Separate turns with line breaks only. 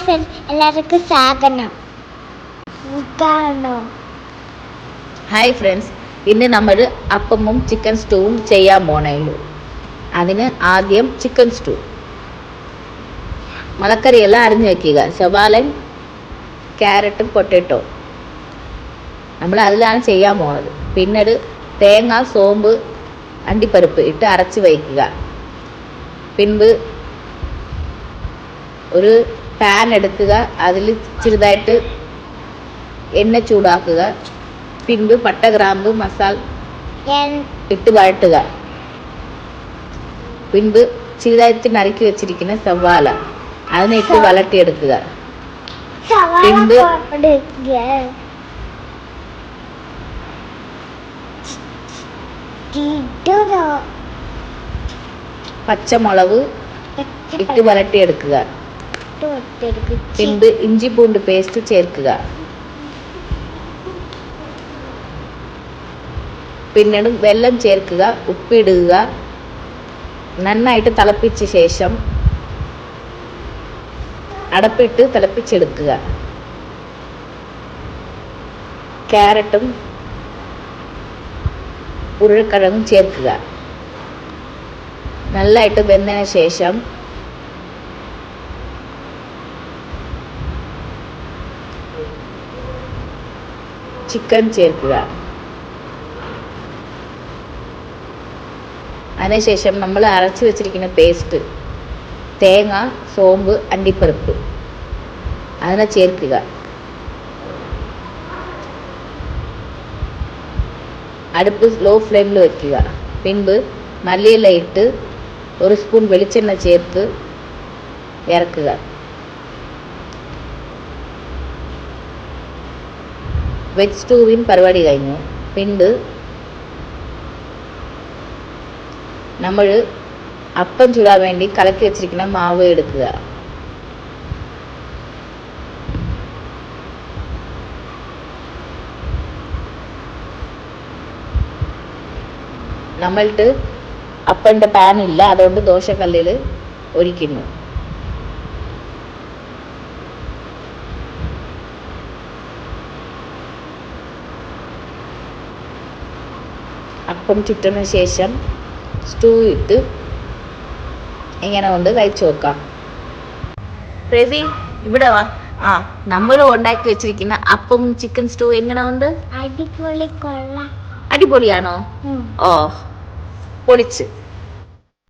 Friends, എല്ലാവർക്കും സ്വാഗതം.
Hi friends, ഇന്ന് നമ്മൾ അപ്പമും ചിക്കൻ സ്റ്റൂവും ചെയ്യാൻ പോണേയുള്ളൂ. അതിന് ആദ്യം ചിക്കൻ സ്റ്റൂ, മുളക്കറിയെല്ലാം അരിഞ്ഞു വെക്കുക. സവാളയും ക്യാരറ്റും പൊട്ടറ്റോ നമ്മൾ അതിലാണ് ചെയ്യാൻ പോണത്. പിന്നീട് തേങ്ങ, സോമ്പ്, അണ്ടിപ്പരിപ്പ് ഇട്ട് അരച്ച് വയ്ക്കുക. പിൻപ് ഒരു പാൻ എടുക്കുക, അതിൽ ചെറുതായിട്ട് എണ്ണ ചൂടാക്കുക. പിൻപ് പട്ട, ഗ്രാമ്പ്, മസാല ഇട്ട് വഴട്ടുക. പിൻപ് ചെറുതായിട്ട് നറുക്കി വെച്ചിരിക്കുന്ന സവാള അതിനിട്ട് വഴട്ടിയെടുക്കുക. പിൻപ് പച്ചമുളക് ഇട്ട് വഴട്ടിയെടുക്കുക. പിൻപ് ഇഞ്ചി പൂണ്ട് പേസ്റ്റ് ചേർക്കുക. പിന്നീട് വെള്ളം ചേർക്കുക, ഉപ്പിടുക. നന്നായിട്ട് തിളപ്പിച്ച ശേഷം അടപ്പിട്ട് തിളപ്പിച്ചെടുക്കുക. ക്യാരറ്റും ഉരുളക്കിഴങ്ങും ചേർക്കുക. നല്ലതായിട്ട് വെന്തതിന് ശേഷം ചിക്കൻ ചേർക്കുക. അതിനുശേഷം നമ്മൾ അരച്ച് വെച്ചിരിക്കുന്ന പേസ്റ്റ്, തേങ്ങ, സോമ്പ്, അണ്ടിപ്പരിപ്പ് അതിനെ ചേർക്കുക. അടുപ്പ് ലോ ഫ്ലെയിമിൽ വയ്ക്കുക. പിൻപ് മല്ലിയില ഇട്ട് 1 സ്പൂൺ വെളിച്ചെണ്ണ ചേർത്ത് ഇറക്കുക. വെജ് സ്റ്റൂവിൻ പരിപാടി കഴിഞ്ഞു. പിൻപ് നമ്മൾ അപ്പം ചുടാൻ വേണ്ടി കലക്കി വെച്ചിരിക്കുന്ന മാവ് എടുക്കുക. നമ്മൾക്ക് അപ്പൻ്റെ പാൻ ഇല്ല, അതുകൊണ്ട് ദോശക്കല്ലിൽ ഒഴിക്കുന്നു. അപ്പം ചുട്ടതിന് ശേഷം സ്റ്റൂ ഇട്ട് ഇങ്ങനെ കൊണ്ട് കഴിച്ചു നോക്കാം. പ്രേസി, ഇവിടെ വാ. നമ്മൾ ഉണ്ടാക്കി വെച്ചിരിക്കുന്ന അപ്പം ചിക്കൻ സ്റ്റൂ എങ്ങനെ ഉണ്ട്?
അടിപൊളി, കൊള്ളാം.
അടിപൊളിയാണോ? ഓ, പൊളിച്ച്.